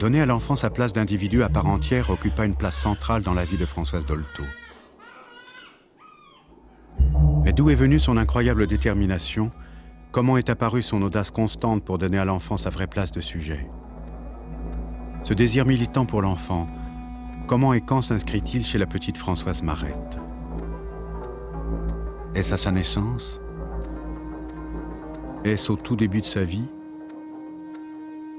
Donner à l'enfant sa place d'individu à part entière occupa une place centrale dans la vie de Françoise Dolto. Mais d'où est venue son incroyable détermination? Comment est apparue son audace constante pour donner à l'enfant sa vraie place de sujet? Ce désir militant pour l'enfant, comment et quand s'inscrit-il chez la petite Françoise Marette? Est-ce à sa naissance? Est-ce au tout début de sa vie?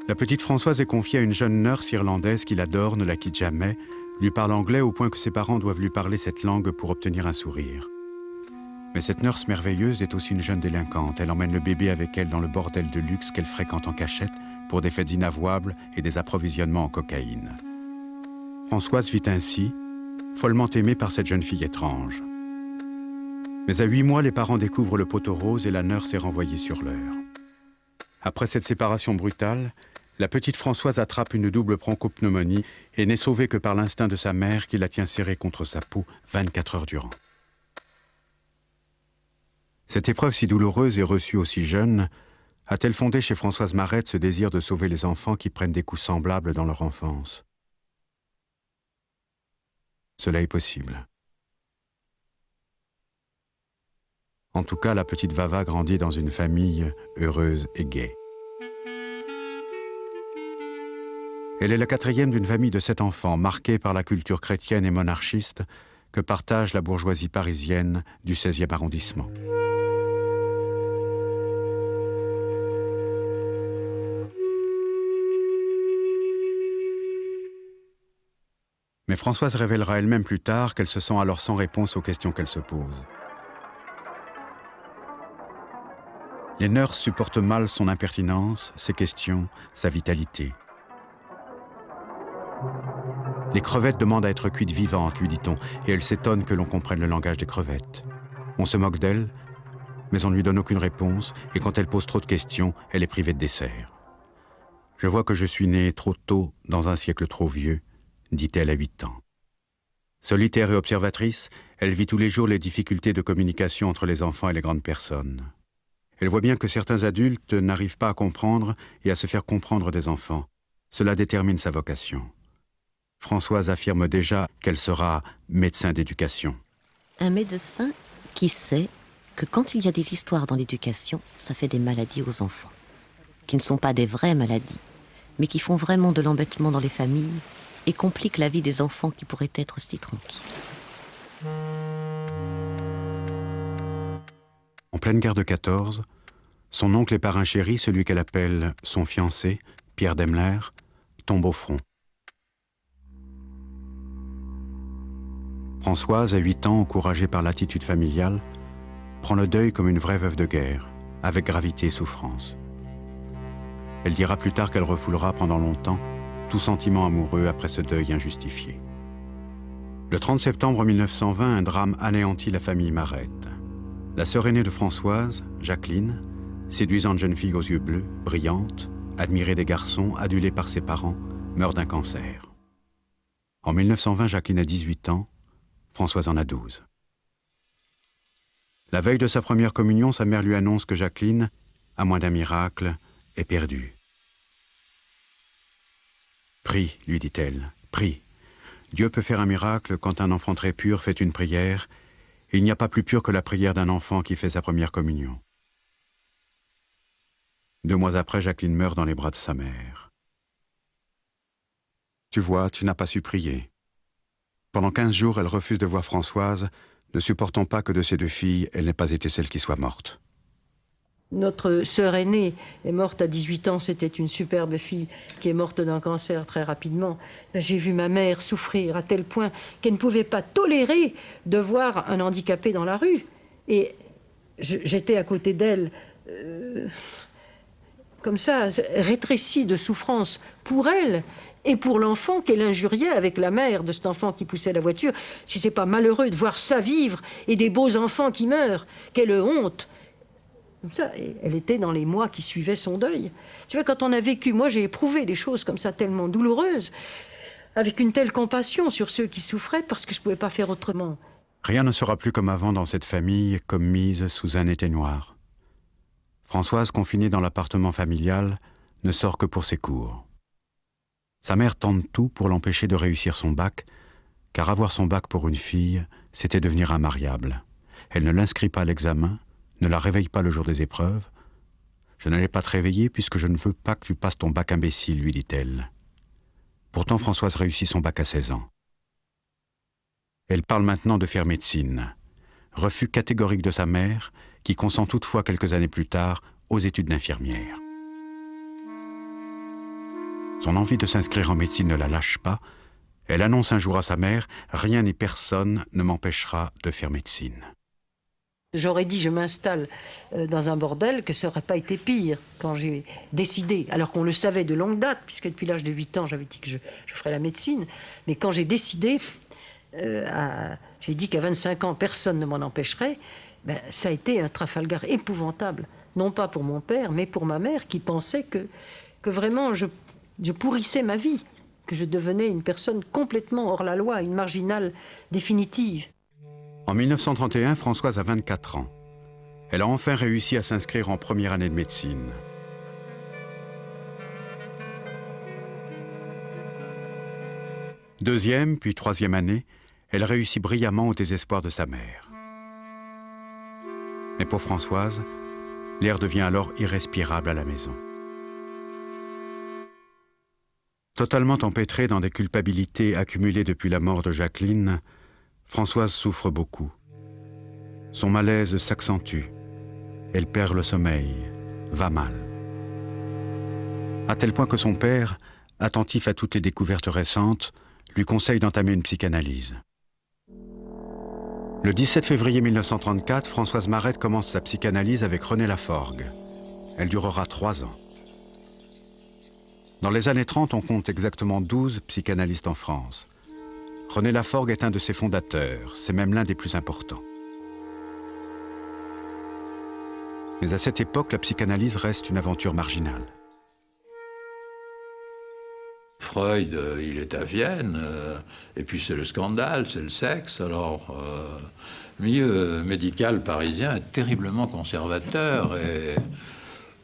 La petite Françoise est confiée à une jeune nurse irlandaise qui l'adore, ne la quitte jamais, lui parle anglais au point que ses parents doivent lui parler cette langue pour obtenir un sourire. Mais cette nurse merveilleuse est aussi une jeune délinquante. Elle emmène le bébé avec elle dans le bordel de luxe qu'elle fréquente en cachette pour des fêtes inavouables et des approvisionnements en cocaïne. Françoise vit ainsi, follement aimée par cette jeune fille étrange. Mais à 8 mois, les parents découvrent le poteau rose et la nurse est renvoyée sur l'heure. Après cette séparation brutale, la petite Françoise attrape une double bronchopneumonie et n'est sauvée que par l'instinct de sa mère qui la tient serrée contre sa peau 24 heures durant. Cette épreuve si douloureuse et reçue aussi jeune a-t-elle fondé chez Françoise Marette ce désir de sauver les enfants qui prennent des coups semblables dans leur enfance? Cela est possible. En tout cas, la petite Vava grandit dans une famille heureuse et gaie. Elle est la 4e d'une famille de 7 enfants, marquée par la culture chrétienne et monarchiste que partage la bourgeoisie parisienne du 16e arrondissement. Mais Françoise révélera elle-même plus tard qu'elle se sent alors sans réponse aux questions qu'elle se pose. Les nurses supportent mal son impertinence, ses questions, sa vitalité. Les crevettes demandent à être cuites vivantes, lui dit-on, et elle s'étonne que l'on comprenne le langage des crevettes. On se moque d'elle, mais on ne lui donne aucune réponse, et quand elle pose trop de questions, elle est privée de dessert. « Je vois que je suis née trop tôt dans un siècle trop vieux », dit-elle à 8 ans. Solitaire et observatrice, elle vit tous les jours les difficultés de communication entre les enfants et les grandes personnes. Elle voit bien que certains adultes n'arrivent pas à comprendre et à se faire comprendre des enfants. Cela détermine sa vocation. Françoise affirme déjà qu'elle sera médecin d'éducation. Un médecin qui sait que quand il y a des histoires dans l'éducation, ça fait des maladies aux enfants, qui ne sont pas des vraies maladies, mais qui font vraiment de l'embêtement dans les familles et compliquent la vie des enfants qui pourraient être si tranquilles. En pleine guerre de 14, son oncle et parrain chéri, celui qu'elle appelle son fiancé, Pierre Demler, tombe au front. Françoise, à 8 ans, encouragée par l'attitude familiale, prend le deuil comme une vraie veuve de guerre, avec gravité et souffrance. Elle dira plus tard qu'elle refoulera pendant longtemps tout sentiment amoureux après ce deuil injustifié. Le 30 septembre 1920, un drame anéantit la famille Marette. La sœur aînée de Françoise, Jacqueline, séduisante jeune fille aux yeux bleus, brillante, admirée des garçons, adulée par ses parents, meurt d'un cancer. En 1920, Jacqueline a 18 ans, Françoise en a 12. La veille de sa première communion, sa mère lui annonce que Jacqueline, à moins d'un miracle, est perdue. « Prie, lui dit-elle, prie. Dieu peut faire un miracle quand un enfant très pur fait une prière, et il n'y a pas plus pur que la prière d'un enfant qui fait sa première communion. » 2 mois après, Jacqueline meurt dans les bras de sa mère. « Tu vois, tu n'as pas su prier. » Pendant 15 jours, elle refuse de voir Françoise, ne supportant pas que de ses 2 filles, elle n'ait pas été celle qui soit morte. Notre sœur aînée est morte à 18 ans, c'était une superbe fille qui est morte d'un cancer très rapidement. J'ai vu ma mère souffrir à tel point qu'elle ne pouvait pas tolérer de voir un handicapé dans la rue. Et j'étais à côté d'elle, comme ça, rétrécie de souffrance pour elle et pour l'enfant qu'elle injuriait avec la mère de cet enfant qui poussait la voiture. Si c'est pas malheureux de voir ça vivre et des beaux enfants qui meurent, quelle honte! Comme ça, elle était dans les mois qui suivaient son deuil. Tu vois, quand on a vécu, moi j'ai éprouvé des choses comme ça tellement douloureuses, avec une telle compassion sur ceux qui souffraient, parce que je ne pouvais pas faire autrement. Rien ne sera plus comme avant dans cette famille, comme mise sous un éteignoir. Françoise, confinée dans l'appartement familial, ne sort que pour ses cours. Sa mère tente tout pour l'empêcher de réussir son bac, car avoir son bac pour une fille, c'était devenir immariable. Elle ne l'inscrit pas à l'examen, ne la réveille pas le jour des épreuves. « Je n'allais pas te réveiller puisque je ne veux pas que tu passes ton bac imbécile, lui dit-elle. Pourtant, Françoise réussit son bac à 16 ans. Elle parle maintenant de faire médecine. Refus catégorique de sa mère, qui consent toutefois quelques années plus tard aux études d'infirmière. Son envie de s'inscrire en médecine ne la lâche pas. Elle annonce un jour à sa mère « Rien ni personne ne m'empêchera de faire médecine ». J'aurais dit je m'installe dans un bordel, que ça n'aurait pas été pire quand j'ai décidé, alors qu'on le savait de longue date, puisque depuis l'âge de 8 ans j'avais dit que je ferais la médecine, mais quand j'ai décidé, j'ai dit qu'à 25 ans personne ne m'en empêcherait, ben, ça a été un Trafalgar épouvantable, non pas pour mon père, mais pour ma mère qui pensait que vraiment je pourrissais ma vie, que je devenais une personne complètement hors la loi, une marginale définitive. En 1931, Françoise a 24 ans. Elle a enfin réussi à s'inscrire en première année de médecine. Deuxième, puis troisième année, elle réussit brillamment au désespoir de sa mère. Mais pour Françoise, l'air devient alors irrespirable à la maison. Totalement empêtrée dans des culpabilités accumulées depuis la mort de Jacqueline, Françoise souffre beaucoup. Son malaise s'accentue. Elle perd le sommeil, va mal. À tel point que son père, attentif à toutes les découvertes récentes, lui conseille d'entamer une psychanalyse. Le 17 février 1934, Françoise Marette commence sa psychanalyse avec René Laforgue. Elle durera 3 ans. Dans les années 30, on compte exactement 12 psychanalystes en France. René Laforgue est un de ses fondateurs, c'est même l'un des plus importants. Mais à cette époque, la psychanalyse reste une aventure marginale. Freud, il est à Vienne, et puis c'est le scandale, c'est le sexe. Alors, le milieu médical parisien est terriblement conservateur et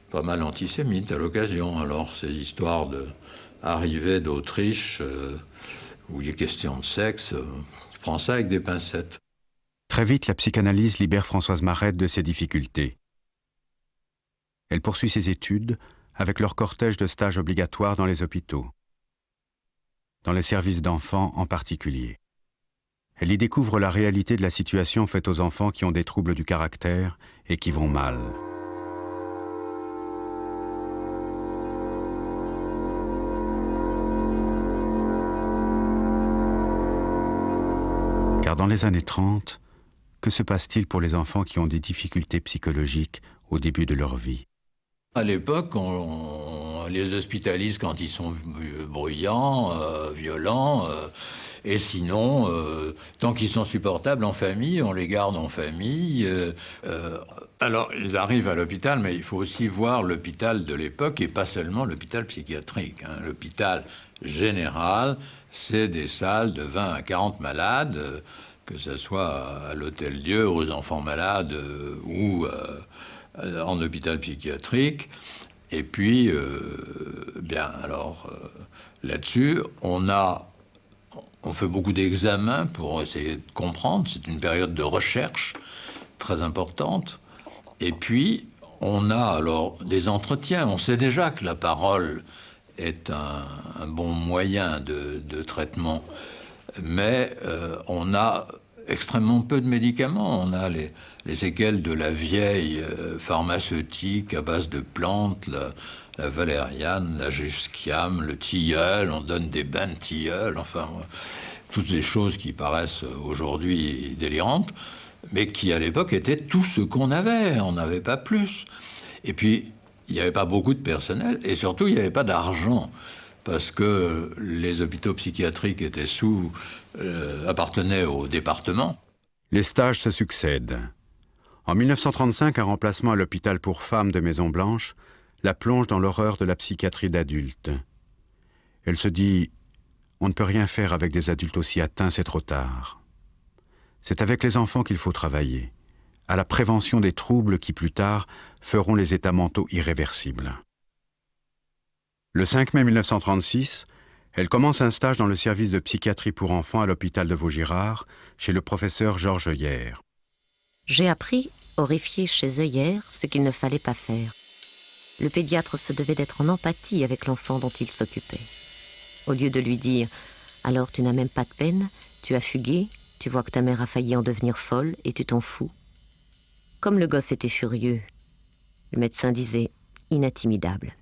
pas mal antisémite à l'occasion. Alors, ces histoires d'arrivée d'Autriche, où il est question de sexe, je prends ça avec des pincettes. Très vite, la psychanalyse libère Françoise Marette de ses difficultés. Elle poursuit ses études avec leur cortège de stages obligatoires dans les hôpitaux, dans les services d'enfants en particulier. Elle y découvre la réalité de la situation faite aux enfants qui ont des troubles du caractère et qui vont mal. Car dans les années 30, que se passe-t-il pour les enfants qui ont des difficultés psychologiques au début de leur vie? À l'époque, on les hospitalise quand ils sont bruyants, violents, et sinon, tant qu'ils sont supportables en famille, on les garde en famille. Alors, ils arrivent à l'hôpital, mais il faut aussi voir l'hôpital de l'époque et pas seulement l'hôpital psychiatrique. L'hôpital général, c'est des salles de 20 à 40 malades, que ce soit à l'Hôtel-Dieu, aux enfants malades ou en hôpital psychiatrique. Et puis, là-dessus, on fait beaucoup d'examens pour essayer de comprendre. C'est une période de recherche très importante. Et puis, on a alors des entretiens. On sait déjà que la parole est un bon moyen de traitement. Mais on a extrêmement peu de médicaments. On a les séquelles de la vieille pharmaceutique à base de plantes, la valériane, la jusquiame, le tilleul, on donne des bains de tilleul, enfin, toutes ces choses qui paraissent aujourd'hui délirantes, mais qui à l'époque étaient tout ce qu'on avait, on n'avait pas plus. Et puis, il n'y avait pas beaucoup de personnel, et surtout, il n'y avait pas d'argent, parce que les hôpitaux psychiatriques appartenaient au département. Les stages se succèdent. En 1935, un remplacement à l'hôpital pour femmes de Maison-Blanche la plonge dans l'horreur de la psychiatrie d'adultes. Elle se dit « On ne peut rien faire avec des adultes aussi atteints, c'est trop tard. C'est avec les enfants qu'il faut travailler, à la prévention des troubles qui, plus tard, feront les états mentaux irréversibles. » Le 5 mai 1936, Elle commence un stage dans le service de psychiatrie pour enfants à l'hôpital de Vaugirard, chez le professeur Georges Œillère. J'ai appris, horrifié chez Œillère, ce qu'il ne fallait pas faire. Le pédiatre se devait d'être en empathie avec l'enfant dont il s'occupait. Au lieu de lui dire « Alors tu n'as même pas de peine, tu as fugué, tu vois que ta mère a failli en devenir folle et tu t'en fous. » Comme le gosse était furieux, le médecin disait « Inatimidable ».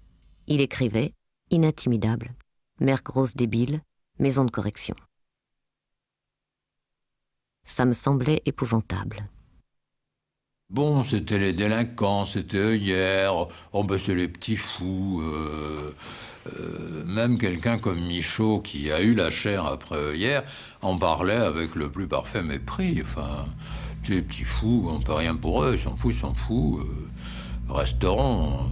Il écrivait « Inatimidable ». Mère grosse débile, maison de correction. Ça me semblait épouvantable. Bon, c'était les délinquants, c'était Œillère, oh ben c'est les petits fous. Même quelqu'un comme Michaud, qui a eu la chair après Œillère, en parlait avec le plus parfait mépris. Enfin, ces petits fous, on peut rien pour eux, ils s'en foutent. Resteront...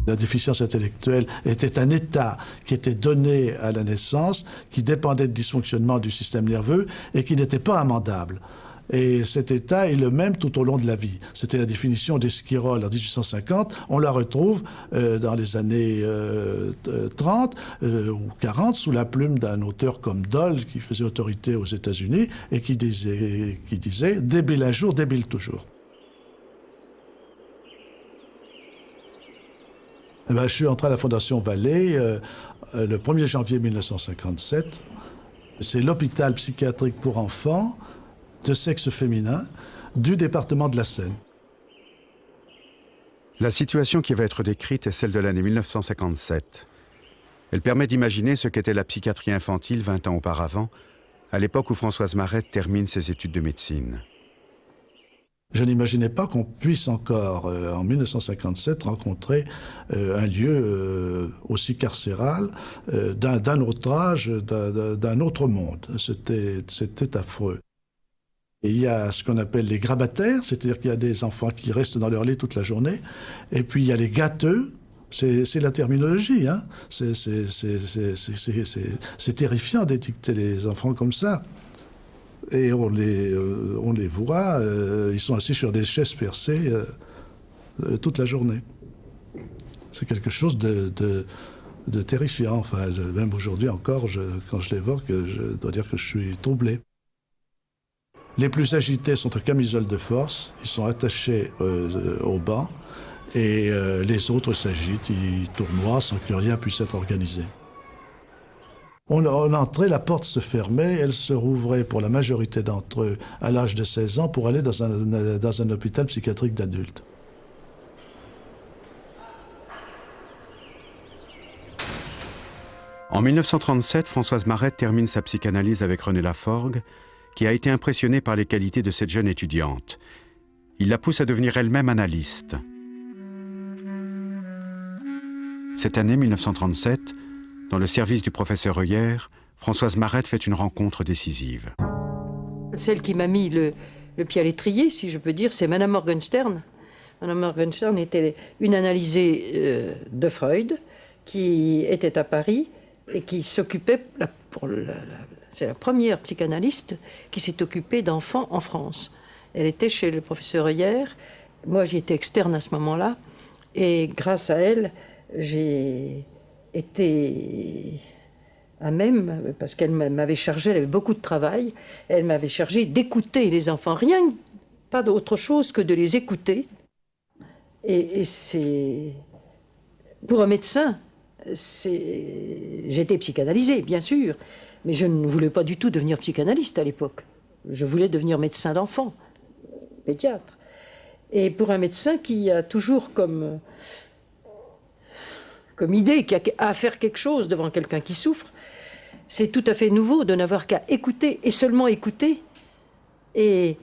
La déficience intellectuelle était un état qui était donné à la naissance, qui dépendait de dysfonctionnement du système nerveux et qui n'était pas amendable. Et cet état est le même tout au long de la vie. C'était la définition d'Esquirol en 1850. On la retrouve dans les années 30 ou 40 sous la plume d'un auteur comme Doll, qui faisait autorité aux États-Unis et qui disait « débile un jour, débile toujours ». Je suis entré à la Fondation Vallée le 1er janvier 1957. C'est l'hôpital psychiatrique pour enfants de sexe féminin du département de la Seine. La situation qui va être décrite est celle de l'année 1957. Elle permet d'imaginer ce qu'était la psychiatrie infantile 20 ans auparavant, à l'époque où Françoise Marette termine ses études de médecine. Je n'imaginais pas qu'on puisse encore, en 1957, rencontrer un lieu aussi carcéral, d'un autre âge, d'un autre monde. C'était affreux. Et il y a ce qu'on appelle les grabataires, c'est-à-dire qu'il y a des enfants qui restent dans leur lit toute la journée. Et puis il y a les gâteux, c'est la terminologie, hein. C'est terrifiant d'étiqueter les enfants comme ça. Et on les voit, ils sont assis sur des chaises percées toute la journée. C'est quelque chose de terrifiant. Enfin, même aujourd'hui encore, quand je l'évoque, je dois dire que je suis troublé. Les plus agités sont en camisole de force, ils sont attachés au banc, et les autres s'agitent, ils tournoient sans que rien puisse être organisé. On entrait, la porte se fermait, elle se rouvrait pour la majorité d'entre eux à l'âge de 16 ans pour aller dans un hôpital psychiatrique d'adultes. En 1937, Françoise Marette termine sa psychanalyse avec René Laforgue, qui a été impressionné par les qualités de cette jeune étudiante. Il la pousse à devenir elle-même analyste. Cette année 1937, dans le service du professeur Œillère, Françoise Marette fait une rencontre décisive. Celle qui m'a mis le pied à l'étrier, si je peux dire, c'est Madame Morgenstern. Madame Morgenstern était une analysée de Freud, qui était à Paris et qui s'occupait, c'est la première psychanalyste qui s'est occupée d'enfants en France. Elle était chez le professeur Œillère. Moi, j'y étais externe à ce moment-là. Et grâce à elle, j'ai été à même, parce qu'elle m'avait chargé, elle avait beaucoup de travail, elle m'avait chargé d'écouter les enfants, rien, pas d'autre chose que de les écouter. Et c'est... Pour un médecin, j'étais psychanalysée, bien sûr, mais je ne voulais pas du tout devenir psychanalyste à l'époque. Je voulais devenir médecin d'enfants, pédiatre. Et pour un médecin qui a toujours comme idée, qui a à faire quelque chose devant quelqu'un qui souffre, c'est tout à fait nouveau de n'avoir qu'à écouter, et seulement écouter, et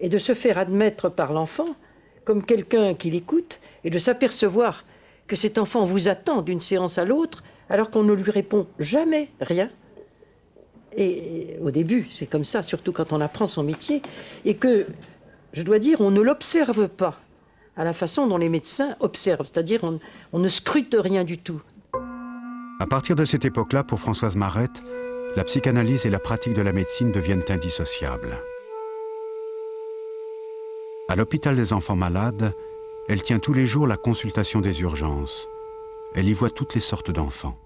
de se faire admettre par l'enfant comme quelqu'un qui l'écoute, et de s'apercevoir que cet enfant vous attend d'une séance à l'autre, alors qu'on ne lui répond jamais rien. Et au début, c'est comme ça, surtout quand on apprend son métier, et que, je dois dire, on ne l'observe pas à la façon dont les médecins observent, c'est-à-dire on ne scrute rien du tout. À partir de cette époque-là, pour Françoise Marette, la psychanalyse et la pratique de la médecine deviennent indissociables. À l'hôpital des enfants malades, elle tient tous les jours la consultation des urgences. Elle y voit toutes les sortes d'enfants.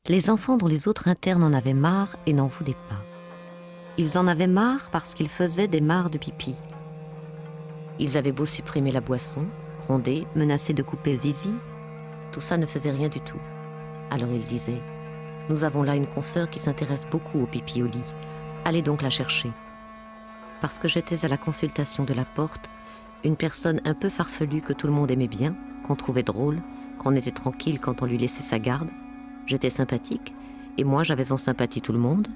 Les enfants dont les autres internes en avaient marre et n'en voulaient pas. Ils en avaient marre parce qu'ils faisaient des mares de pipi. Ils avaient beau supprimer la boisson, gronder, menacer de couper Zizi, tout ça ne faisait rien du tout. Alors ils disaient « Nous avons là une consoeur qui s'intéresse beaucoup au pipi au lit. Allez donc la chercher. » Parce que j'étais à la consultation de la porte, une personne un peu farfelue que tout le monde aimait bien, qu'on trouvait drôle, qu'on était tranquille quand on lui laissait sa garde. J'étais sympathique, et moi j'avais en sympathie tout le monde.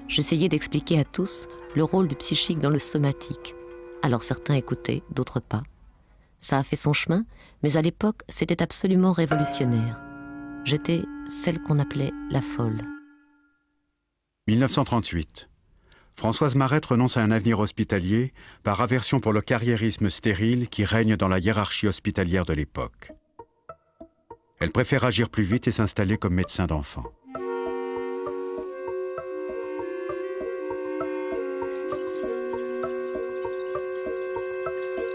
J'essayais d'expliquer à tous le rôle du psychique dans le somatique. Alors certains écoutaient, d'autres pas. Ça a fait son chemin, mais à l'époque, c'était absolument révolutionnaire. J'étais celle qu'on appelait la folle. 1938. Françoise Marette renonce à un avenir hospitalier par aversion pour le carriérisme stérile qui règne dans la hiérarchie hospitalière de l'époque. Elle préfère agir plus vite et s'installer comme médecin d'enfants.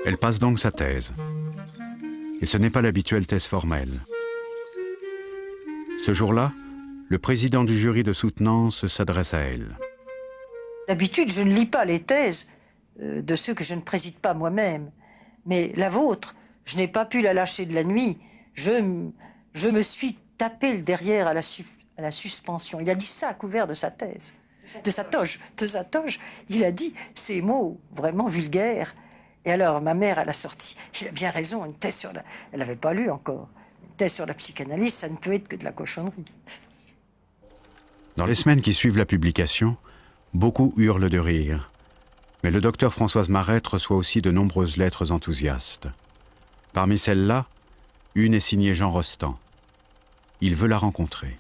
Elle passe donc sa thèse. Et ce n'est pas l'habituelle thèse formelle. Ce jour-là, le président du jury de soutenance s'adresse à elle. D'habitude, je ne lis pas les thèses de ceux que je ne préside pas moi-même. Mais la vôtre, je n'ai pas pu la lâcher de la nuit. Je me suis tapé le derrière à la suspension. Il a dit ça à couvert de sa thèse, de sa toge. Il a dit ces mots vraiment vulgaires. Et alors, ma mère, elle a sorti, il a bien raison, une thèse sur la... Elle n'avait pas lu encore. Une thèse sur la psychanalyse, ça ne peut être que de la cochonnerie. Dans les semaines qui suivent la publication, beaucoup hurlent de rire. Mais le docteur Françoise Marette reçoit aussi de nombreuses lettres enthousiastes. Parmi celles-là, une est signée Jean Rostand. Il veut la rencontrer.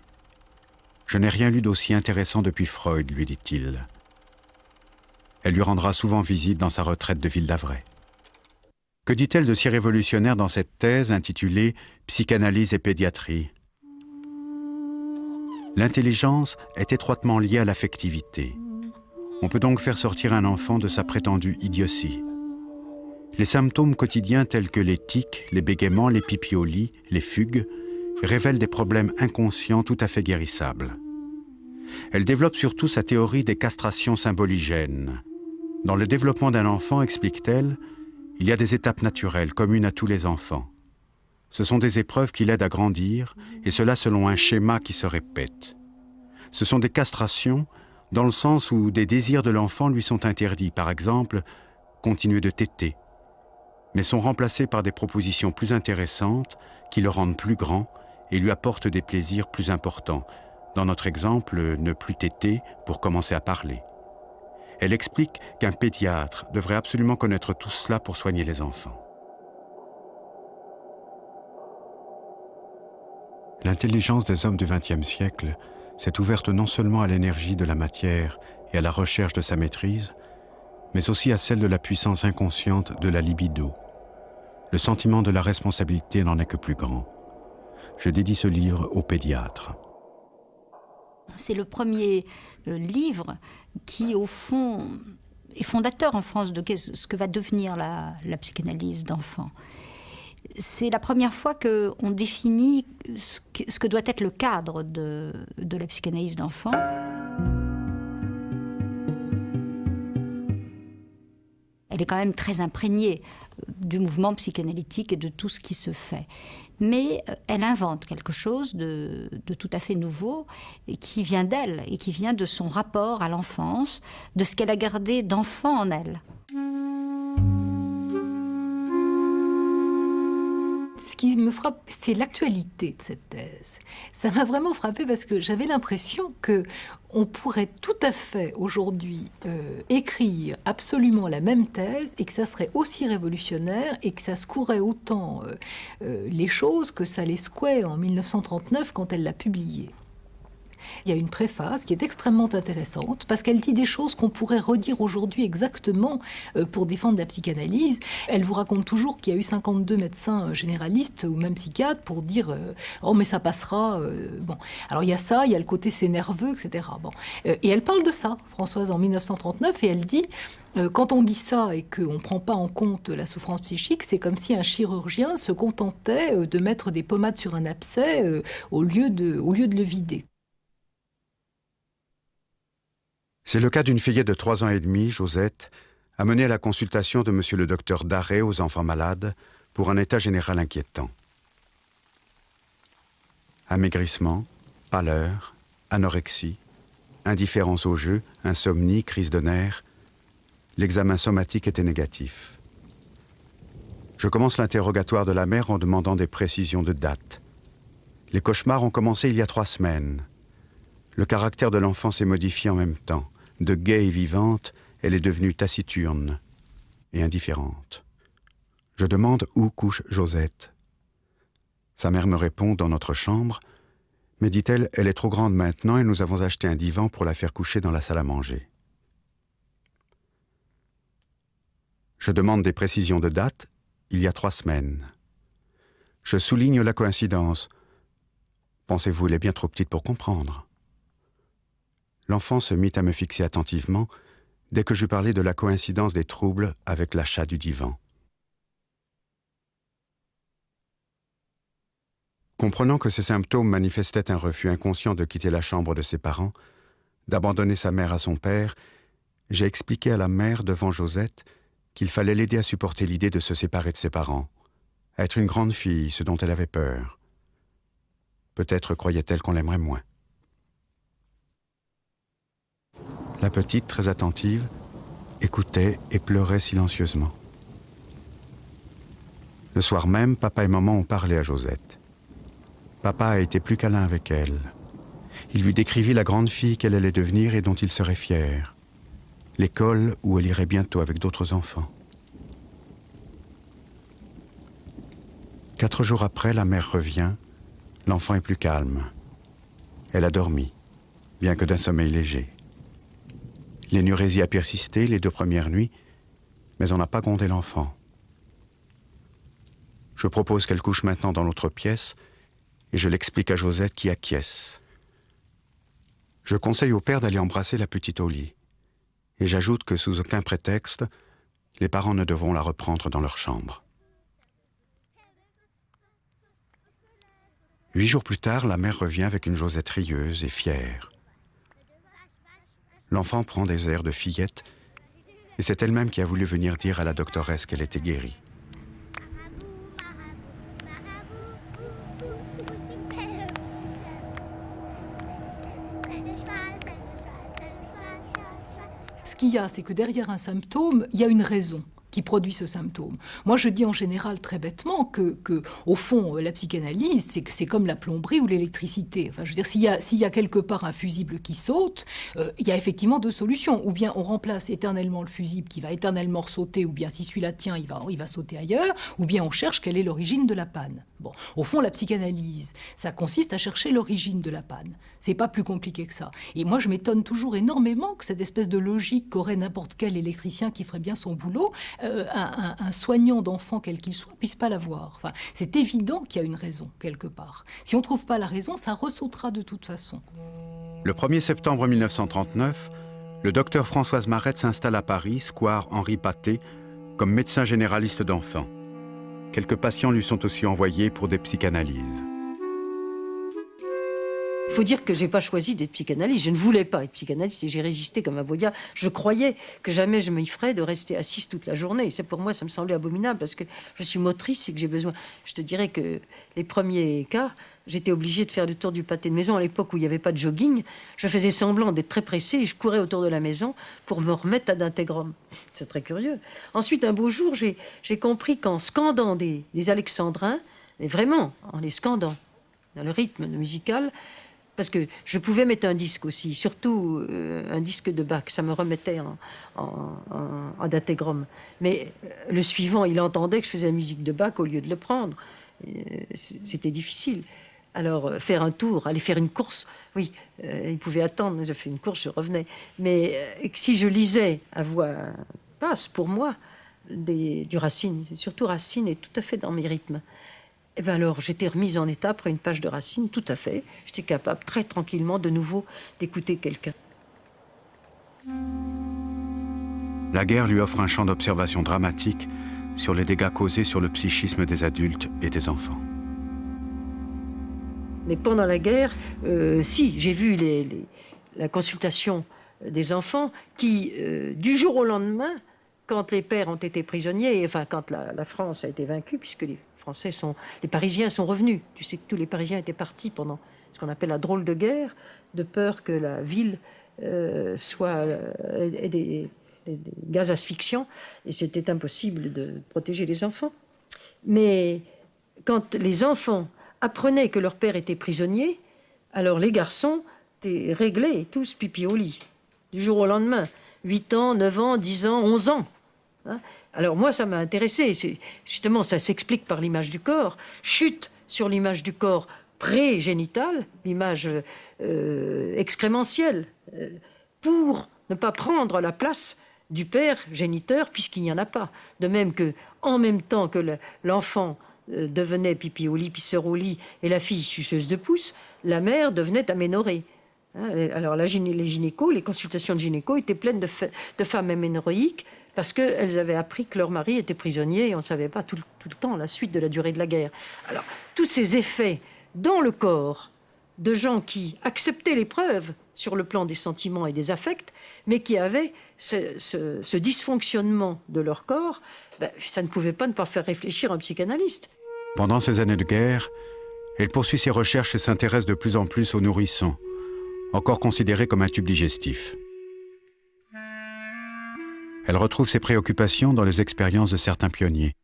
« Je n'ai rien lu d'aussi intéressant depuis Freud », lui dit-il. Elle lui rendra souvent visite dans sa retraite de Ville-d'Avray. Que dit-elle de si révolutionnaire dans cette thèse intitulée « Psychanalyse et pédiatrie » ? L'intelligence est étroitement liée à l'affectivité. On peut donc faire sortir un enfant de sa prétendue idiotie. Les symptômes quotidiens tels que les tics, les bégaiements, les pipis au lit, les fugues, révèlent des problèmes inconscients tout à fait guérissables. Elle développe surtout sa théorie des castrations symboligènes. Dans le développement d'un enfant, explique-t-elle, il y a des étapes naturelles communes à tous les enfants. Ce sont des épreuves qui l'aident à grandir, et cela selon un schéma qui se répète. Ce sont des castrations dans le sens où des désirs de l'enfant lui sont interdits, par exemple, continuer de téter, mais sont remplacés par des propositions plus intéressantes qui le rendent plus grand et lui apportent des plaisirs plus importants. Dans notre exemple, ne plus téter pour commencer à parler. Elle explique qu'un pédiatre devrait absolument connaître tout cela pour soigner les enfants. L'intelligence des hommes du XXe siècle s'est ouverte non seulement à l'énergie de la matière et à la recherche de sa maîtrise, mais aussi à celle de la puissance inconsciente de la libido. Le sentiment de la responsabilité n'en est que plus grand. Je dédie ce livre aux pédiatres. C'est le premier livre qui, au fond, est fondateur en France de ce que va devenir la psychanalyse d'enfant. C'est la première fois qu'on définit ce que doit être le cadre de la psychanalyse d'enfant. Elle est quand même très imprégnée du mouvement psychanalytique et de tout ce qui se fait. Mais elle invente quelque chose de tout à fait nouveau et qui vient d'elle et qui vient de son rapport à l'enfance, de ce qu'elle a gardé d'enfant en elle. Ce qui me frappe, c'est l'actualité de cette thèse. Ça m'a vraiment frappée parce que j'avais l'impression qu'on pourrait tout à fait aujourd'hui écrire absolument la même thèse et que ça serait aussi révolutionnaire et que ça secouerait autant les choses que ça les secouait en 1939 quand elle l'a publiée. Il y a une préface qui est extrêmement intéressante parce qu'elle dit des choses qu'on pourrait redire aujourd'hui exactement pour défendre la psychanalyse. Elle vous raconte toujours qu'il y a eu 52 médecins généralistes ou même psychiatres pour dire « Oh mais ça passera ». Bon. Alors il y a ça, il y a le côté c'est nerveux, etc. Bon. Et elle parle de ça, Françoise, en 1939, et elle dit quand on dit ça et qu'on ne prend pas en compte la souffrance psychique, c'est comme si un chirurgien se contentait de mettre des pommades sur un abcès au lieu de le vider. C'est le cas d'une fillette de 3 ans et demi, Josette, amenée à la consultation de monsieur le docteur Darré aux enfants malades pour un état général inquiétant. Amaigrissement, pâleur, anorexie, indifférence au jeu, insomnie, crise de nerfs. L'examen somatique était négatif. Je commence l'interrogatoire de la mère en demandant des précisions de date. Les cauchemars ont commencé il y a 3 semaines. Le caractère de l'enfant s'est modifié en même temps. De gaie et vivante, elle est devenue taciturne et indifférente. Je demande où couche Josette. Sa mère me répond dans notre chambre, mais dit-elle, elle est trop grande maintenant et nous avons acheté un divan pour la faire coucher dans la salle à manger. Je demande des précisions de date, il y a 3 semaines. Je souligne la coïncidence. Pensez-vous, elle est bien trop petite pour comprendre? L'enfant se mit à me fixer attentivement dès que j'eus parlé de la coïncidence des troubles avec l'achat du divan. Comprenant que ces symptômes manifestaient un refus inconscient de quitter la chambre de ses parents, d'abandonner sa mère à son père, j'ai expliqué à la mère devant Josette qu'il fallait l'aider à supporter l'idée de se séparer de ses parents, à être une grande fille, ce dont elle avait peur. Peut-être croyait-elle qu'on l'aimerait moins. La petite, très attentive, écoutait et pleurait silencieusement. Le soir même, papa et maman ont parlé à Josette. Papa a été plus câlin avec elle. Il lui décrivit la grande fille qu'elle allait devenir et dont il serait fier. L'école où elle irait bientôt avec d'autres enfants. 4 jours après, la mère revient. L'enfant est plus calme. Elle a dormi, bien que d'un sommeil léger. L'énurésie a persisté les 2 premières nuits, mais on n'a pas grondé l'enfant. Je propose qu'elle couche maintenant dans l'autre pièce et je l'explique à Josette qui acquiesce. Je conseille au père d'aller embrasser la petite au lit. Et j'ajoute que sous aucun prétexte, les parents ne devront la reprendre dans leur chambre. 8 jours plus tard, la mère revient avec une Josette rieuse et fière. L'enfant prend des airs de fillette et c'est elle-même qui a voulu venir dire à la doctoresse qu'elle était guérie. Ce qu'il y a, c'est que derrière un symptôme, il y a une raison qui produit ce symptôme. Moi, je dis en général très bêtement que au fond, la psychanalyse, c'est comme la plomberie ou l'électricité. Enfin, je veux dire, s'il y a quelque part un fusible qui saute, il y a effectivement 2 solutions. Ou bien on remplace éternellement le fusible qui va éternellement sauter, ou bien si celui-là tient, il va sauter ailleurs, ou bien on cherche quelle est l'origine de la panne. Bon, au fond, la psychanalyse, ça consiste à chercher l'origine de la panne. C'est pas plus compliqué que ça. Et moi, je m'étonne toujours énormément que cette espèce de logique qu'aurait n'importe quel électricien qui ferait bien son boulot, un soignant d'enfant quel qu'il soit puisse pas l'avoir. Enfin, c'est évident qu'il y a une raison quelque part. Si on trouve pas la raison, ça ressautera de toute façon. Le 1er septembre 1939, le docteur Françoise Marette s'installe à Paris, square Henri Paté, comme médecin généraliste d'enfants. Quelques patients lui sont aussi envoyés pour des psychanalyses. Il faut dire que je n'ai pas choisi d'être psychanalyste. Je ne voulais pas être psychanalyste et j'ai résisté comme un boyard. Je croyais que jamais je m'y ferais de rester assise toute la journée. Et pour moi, ça me semblait abominable parce que je suis motrice et que j'ai besoin. Je te dirais que les premiers cas, j'étais obligée de faire le tour du pâté de maison. À l'époque où il n'y avait pas de jogging, je faisais semblant d'être très pressée et je courais autour de la maison pour me remettre à d'intégrum. C'est très curieux. Ensuite, un beau jour, j'ai compris qu'en scandant des alexandrins, et vraiment en les scandant dans le rythme musical, parce que je pouvais mettre un disque aussi, surtout un disque de Bach, ça me remettait en d'intégrum. Mais le suivant, il entendait que je faisais la musique de Bach au lieu de le prendre. C'était difficile. Alors, faire un tour, aller faire une course, oui, il pouvait attendre, j'ai fait une course, je revenais. Mais si je lisais à voix basse, pour moi, du Racine, surtout Racine est tout à fait dans mes rythmes. Et bien alors, j'étais remise en état après une page de Racine, tout à fait. J'étais capable, très tranquillement, de nouveau, d'écouter quelqu'un. La guerre lui offre un champ d'observation dramatique sur les dégâts causés sur le psychisme des adultes et des enfants. Mais pendant la guerre, si, j'ai vu la consultation des enfants qui, du jour au lendemain, quand les pères ont été prisonniers, enfin quand la France a été vaincue, puisque les Parisiens sont revenus. Tu sais que tous les Parisiens étaient partis pendant ce qu'on appelle la drôle de guerre, de peur que la ville ait des gaz asphyxiants, et c'était impossible de protéger les enfants. Mais quand les enfants apprenaient que leur père était prisonnier, alors les garçons étaient réglés, tous pipi au lit, du jour au lendemain. 8 ans, 9 ans, 10 ans, 11 ans. Hein? Alors moi, ça m'a intéressé. Justement, ça s'explique par l'image du corps. Chute sur l'image du corps pré-génitale, l'image excrémentielle, pour ne pas prendre la place du père géniteur, puisqu'il n'y en a pas. De même que, en même temps que l'enfant devenait pipi au lit, pisseur au lit, et la fille suceuse de pouce, la mère devenait aménorrhée. Alors les gynécos, les consultations de gynécos étaient pleines de femmes aménorrhéiques parce qu'elles avaient appris que leur mari était prisonnier et on ne savait pas tout le temps la suite de la durée de la guerre. Alors tous ces effets dans le corps de gens qui acceptaient l'épreuve sur le plan des sentiments et des affects, mais qui avaient ce dysfonctionnement de leur corps, ça ne pouvait pas ne pas faire réfléchir un psychanalyste. Pendant ces années de guerre, elle poursuit ses recherches et s'intéresse de plus en plus aux nourrissons, encore considérés comme un tube digestif. Elle retrouve ses préoccupations dans les expériences de certains pionniers.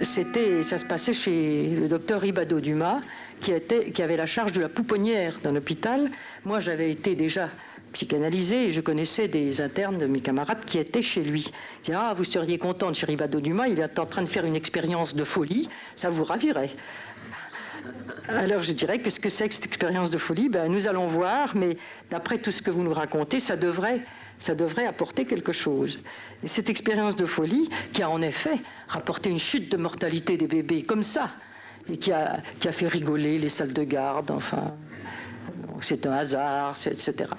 Ça se passait chez le docteur Ribado-Dumas, qui avait la charge de la pouponnière dans l'hôpital. Moi, j'avais été déjà psychanalysée et je connaissais des internes de mes camarades qui étaient chez lui. Ils disaient, vous seriez contente chez Ribado-Dumas, il est en train de faire une expérience de folie, ça vous ravirait. Alors je dirais, qu'est-ce que c'est que cette expérience de folie? Nous allons voir, mais d'après tout ce que vous nous racontez, ça devrait apporter quelque chose. Et cette expérience de folie, qui a en effet rapporté une chute de mortalité des bébés comme ça, et qui a fait rigoler les salles de garde, enfin, c'est un hasard, etc.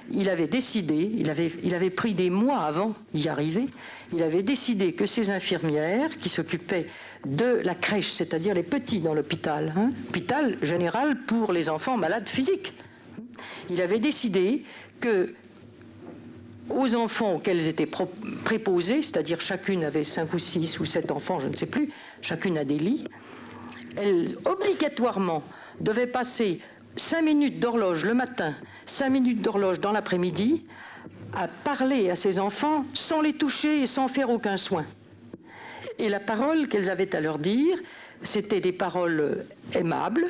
Il avait décidé, il avait pris des mois avant d'y arriver, il avait décidé que ces infirmières qui s'occupaient de la crèche, c'est-à-dire les petits dans l'hôpital, hôpital général pour les enfants malades physiques, il avait décidé que aux enfants auxquels ils étaient préposés, c'est-à-dire chacune avait 5 ou 6 ou 7 enfants, je ne sais plus, chacune a des lits, elles obligatoirement devaient passer 5 minutes d'horloge le matin, 5 minutes d'horloge dans l'après-midi, à parler à ces enfants sans les toucher et sans faire aucun soin. Et la parole qu'elles avaient à leur dire, c'était des paroles aimables,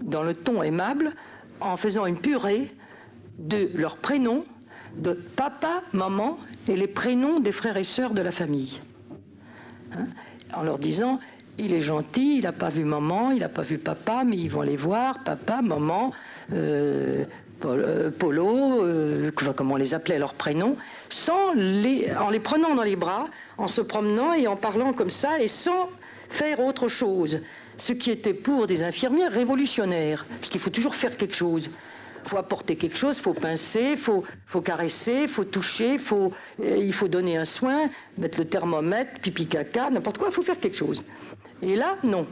dans le ton aimable, en faisant une purée de leurs prénoms, de papa, maman et les prénoms des frères et sœurs de la famille. En leur disant, il est gentil, il n'a pas vu maman, il n'a pas vu papa, mais ils vont les voir, papa, maman, Polo, comment on les appelait, leurs prénoms, en les prenant dans les bras, en se promenant et en parlant comme ça, et sans faire autre chose. Ce qui était pour des infirmières révolutionnaire, parce qu'il faut toujours faire quelque chose. Il faut apporter quelque chose, il faut pincer, il faut caresser, il faut toucher, il faut donner un soin, mettre le thermomètre, pipi caca, n'importe quoi, il faut faire quelque chose. Et là, non.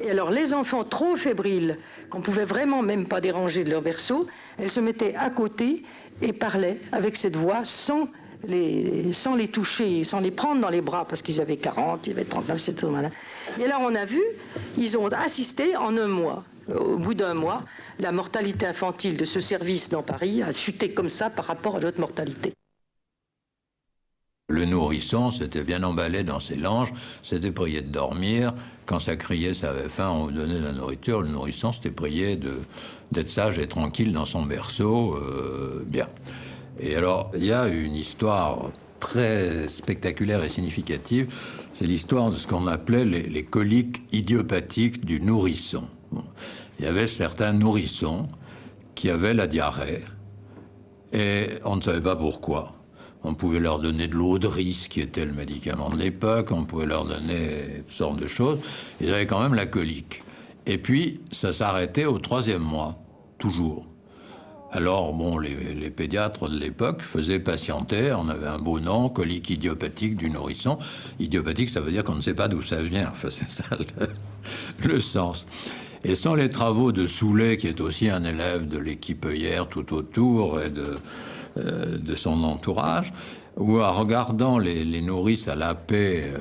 Et alors les enfants trop fébriles, qu'on pouvait vraiment même pas déranger de leur berceau, elles se mettaient à côté et parlaient avec cette voix sans les toucher, sans les prendre dans les bras, parce qu'ils avaient 40, ils avaient 39, c'est tout malin. Et là, on a vu, ils ont assisté en un mois, au bout d'un mois, la mortalité infantile de ce service dans Paris a chuté comme ça par rapport à l'autre mortalité. Le nourrisson s'était bien emballé dans ses langes, s'était prié de dormir. Quand ça criait, ça avait faim, on lui donnait de la nourriture. Le nourrisson s'était prié d'être sage et tranquille dans son berceau. Bien. Et alors, il y a une histoire très spectaculaire et significative. C'est l'histoire de ce qu'on appelait les coliques idiopathiques du nourrisson. Il y avait certains nourrissons qui avaient la diarrhée et on ne savait pas pourquoi. On pouvait leur donner de l'eau de riz, qui était le médicament de l'époque, on pouvait leur donner toutes sortes de choses. Ils avaient quand même la colique. Et puis, ça s'arrêtait au 3e mois, toujours. Alors, bon, les pédiatres de l'époque faisaient patienter, on avait un beau nom, colique idiopathique du nourrisson. Idiopathique, ça veut dire qu'on ne sait pas d'où ça vient, enfin, c'est ça le sens. Et sans les travaux de Soulet, qui est aussi un élève de l'équipe œillère tout autour et de son entourage, ou en regardant les nourrices à la paix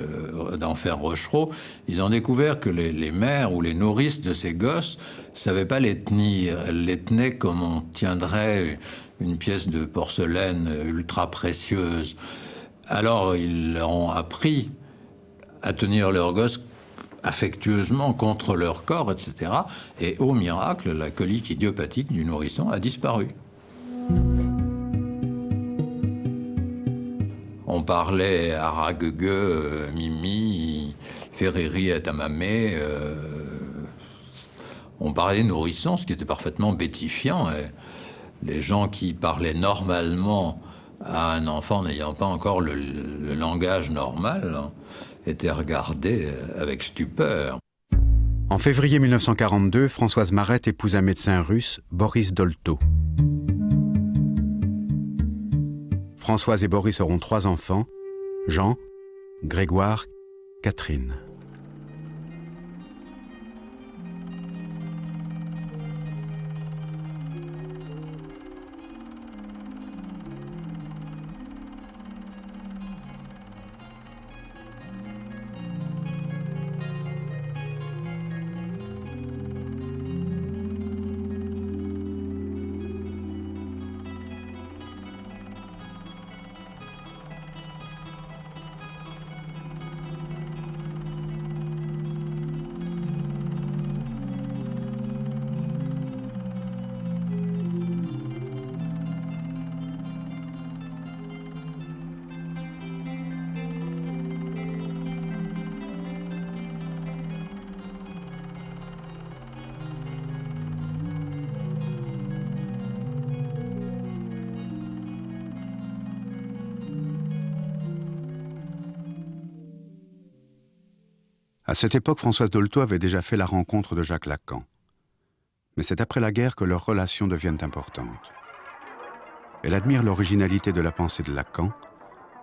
d'Enfer Rochereau, ils ont découvert que les mères ou les nourrices de ces gosses ne savaient pas les tenir. Elles les tenaient comme on tiendrait une pièce de porcelaine ultra précieuse. Alors ils leur ont appris à tenir leurs gosses affectueusement contre leur corps, etc. Et au miracle, la colique idiopathique du nourrisson a disparu. On parlait Aragugue, Mimi, Ferreri et Tamamé. On parlait nourrisson, ce qui était parfaitement bêtifiant. Et les gens qui parlaient normalement à un enfant n'ayant pas encore le langage normal étaient regardés avec stupeur. En février 1942, Françoise Marette épouse un médecin russe, Boris Dolto. Françoise et Boris auront 3 enfants, Jean, Grégoire, Catherine. À cette époque, Françoise Dolto avait déjà fait la rencontre de Jacques Lacan. Mais c'est après la guerre que leurs relations deviennent importantes. Elle admire l'originalité de la pensée de Lacan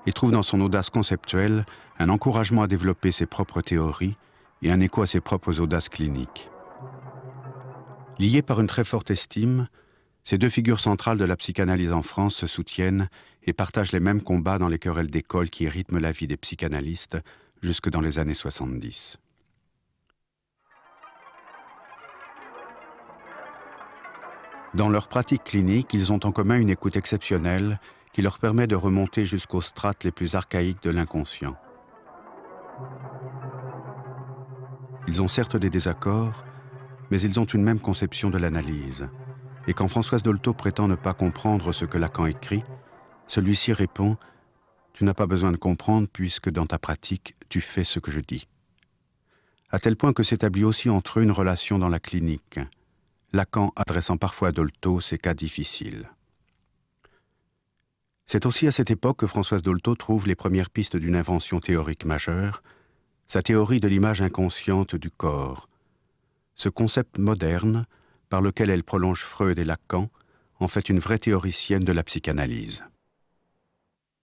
et trouve dans son audace conceptuelle un encouragement à développer ses propres théories et un écho à ses propres audaces cliniques. Liées par une très forte estime, ces 2 figures centrales de la psychanalyse en France se soutiennent et partagent les mêmes combats dans les querelles d'école qui rythment la vie des psychanalystes jusque dans les années 70. Dans leur pratique clinique, ils ont en commun une écoute exceptionnelle qui leur permet de remonter jusqu'aux strates les plus archaïques de l'inconscient. Ils ont certes des désaccords, mais ils ont une même conception de l'analyse. Et quand Françoise Dolto prétend ne pas comprendre ce que Lacan écrit, celui-ci répond « Tu n'as pas besoin de comprendre puisque dans ta pratique, tu fais ce que je dis. » À tel point que s'établit aussi entre eux une relation dans la clinique, Lacan adressant parfois à Dolto ses cas difficiles. C'est aussi à cette époque que Françoise Dolto trouve les premières pistes d'une invention théorique majeure, sa théorie de l'image inconsciente du corps. Ce concept moderne, par lequel elle prolonge Freud et Lacan, en fait une vraie théoricienne de la psychanalyse.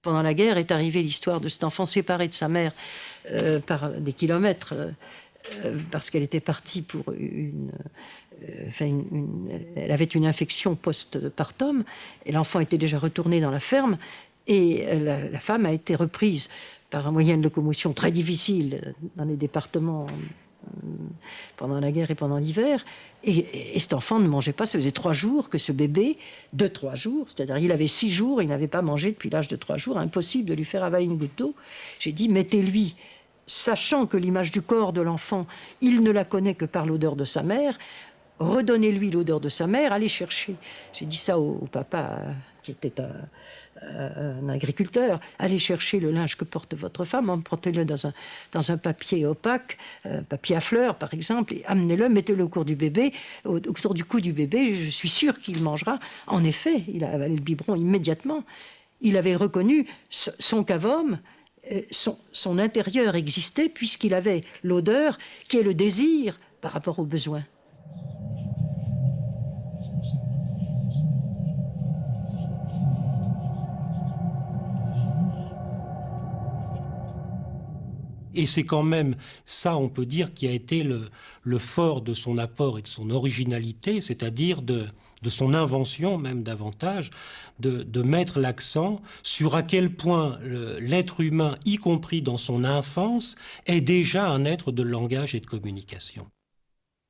Pendant la guerre est arrivée l'histoire de cet enfant séparé de sa mère par des kilomètres, parce qu'elle était partie pour elle avait une infection post-partum, et l'enfant était déjà retourné dans la ferme, et la femme a été reprise par un moyen de locomotion très difficile dans les départements pendant la guerre et pendant l'hiver, et cet enfant ne mangeait pas. Ça faisait 3 jours que ce bébé, de 3 jours, c'est-à-dire il avait 6 jours, il n'avait pas mangé depuis l'âge de 3 jours, impossible de lui faire avaler une goutte d'eau. J'ai dit, mettez-lui, sachant que l'image du corps de l'enfant, il ne la connaît que par l'odeur de sa mère, redonnez-lui l'odeur de sa mère, allez chercher. J'ai dit ça au papa, qui était un agriculteur, allez chercher le linge que porte votre femme, emportez-le dans un papier opaque, papier à fleurs par exemple, et amenez-le, mettez-le autour du bébé, autour du cou du bébé, je suis sûre qu'il mangera. En effet, il a avalé le biberon immédiatement. Il avait reconnu son cavum, son intérieur existait puisqu'il avait l'odeur qui est le désir par rapport au besoin. Et c'est quand même ça, on peut dire, qui a été le fort de son apport et de son originalité, c'est-à-dire de son invention même davantage, de mettre l'accent sur à quel point l'être humain, y compris dans son enfance, est déjà un être de langage et de communication.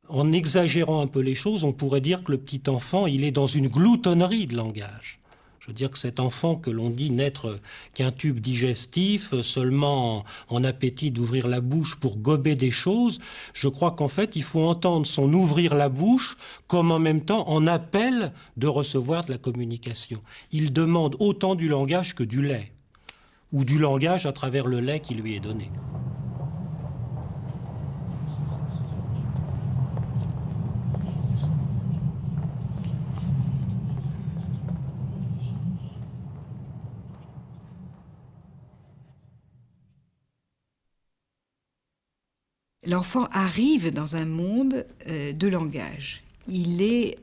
En exagérant un peu les choses, on pourrait dire que le petit enfant, il est dans une gloutonnerie de langage. Je veux dire que cet enfant que l'on dit n'être qu'un tube digestif, seulement en appétit d'ouvrir la bouche pour gober des choses, je crois qu'en fait, il faut entendre son ouvrir la bouche comme en même temps en appel de recevoir de la communication. Il demande autant du langage que du lait, ou du langage à travers le lait qui lui est donné. L'enfant arrive dans un monde de langage. Il est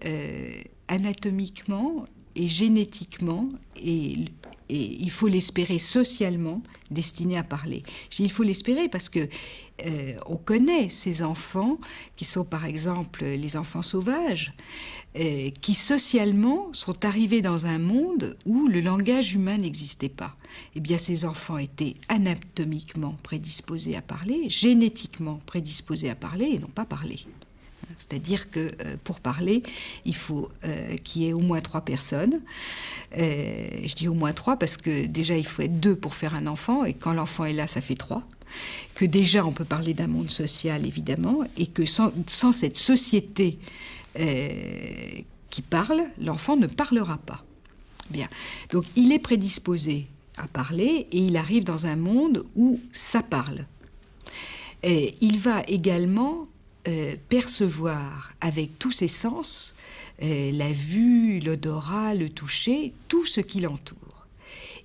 anatomiquement et génétiquement, et il faut l'espérer socialement, destiné à parler. Je dis il faut l'espérer parce que on connaît ces enfants qui sont par exemple les enfants sauvages, qui socialement sont arrivés dans un monde où le langage humain n'existait pas. Eh bien, ces enfants étaient anatomiquement prédisposés à parler, génétiquement prédisposés à parler et n'ont pas parlé. C'est-à-dire que pour parler, il faut qu'il y ait au moins 3 personnes. Je dis au moins 3 parce que déjà, il faut être 2 pour faire un enfant, et quand l'enfant est là, ça fait 3. Que déjà, on peut parler d'un monde social, évidemment, et que sans cette société qui parle, l'enfant ne parlera pas. Bien. Donc, il est prédisposé à parler, et il arrive dans un monde où ça parle. Et il va également percevoir avec tous ses sens, la vue, l'odorat, le toucher, tout ce qui l'entoure.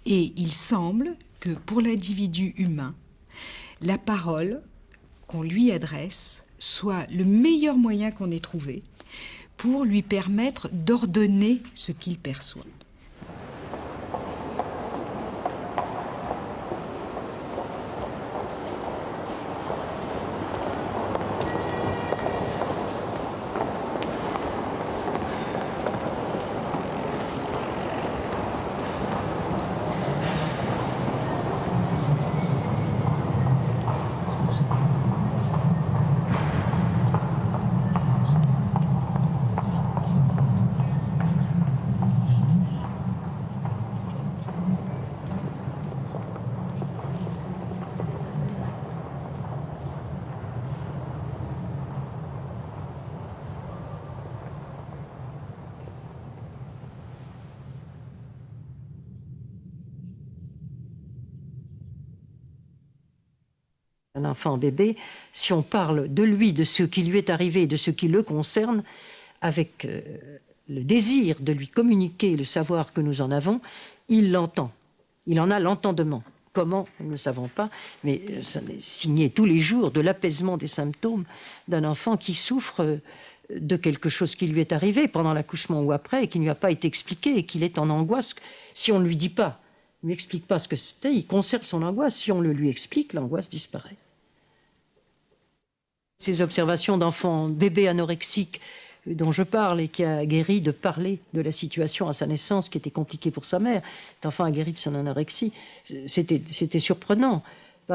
Et il semble que pour l'individu humain, la parole qu'on lui adresse soit le meilleur moyen qu'on ait trouvé pour lui permettre d'ordonner ce qu'il perçoit. Un enfant bébé, si on parle de lui, de ce qui lui est arrivé, de ce qui le concerne, avec le désir de lui communiquer le savoir que nous en avons, il l'entend. Il en a l'entendement. Comment, nous ne le savons pas, mais ça est signé tous les jours de l'apaisement des symptômes d'un enfant qui souffre de quelque chose qui lui est arrivé pendant l'accouchement ou après, et qui ne lui a pas été expliqué, et qu'il est en angoisse. Si on ne lui dit pas, ne lui explique pas ce que c'était, il conserve son angoisse. Si on le lui explique, l'angoisse disparaît. Ces observations d'enfants bébés anorexiques dont je parle et qui a guéri de parler de la situation à sa naissance qui était compliquée pour sa mère, cet enfant a guéri de son anorexie, c'était surprenant.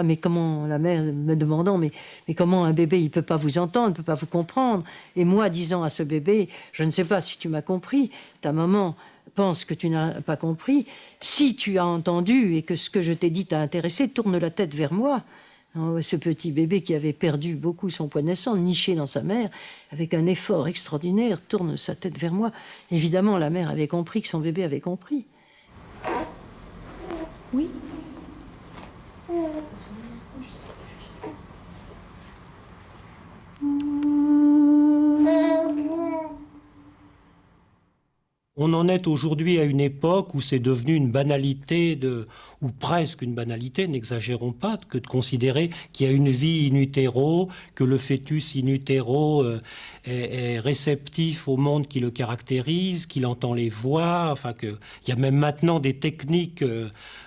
Mais comment, la mère me demandant, mais comment un bébé, il ne peut pas vous entendre, il ne peut pas vous comprendre. Et moi, disant à ce bébé, je ne sais pas si tu m'as compris, ta maman pense que tu n'as pas compris. Si tu as entendu et que ce que je t'ai dit t'a intéressé, tourne la tête vers moi. Ce petit bébé qui avait perdu beaucoup son poids de naissance, niché dans sa mère, avec un effort extraordinaire, tourne sa tête vers moi. Évidemment, la mère avait compris que son bébé avait compris. Oui. On en est aujourd'hui à une époque où c'est devenu une banalité, ou presque une banalité, n'exagérons pas, que de considérer qu'il y a une vie in utero, que le fœtus in utero est réceptif au monde qui le caractérise, qu'il entend les voix, enfin qu'il y a même maintenant des techniques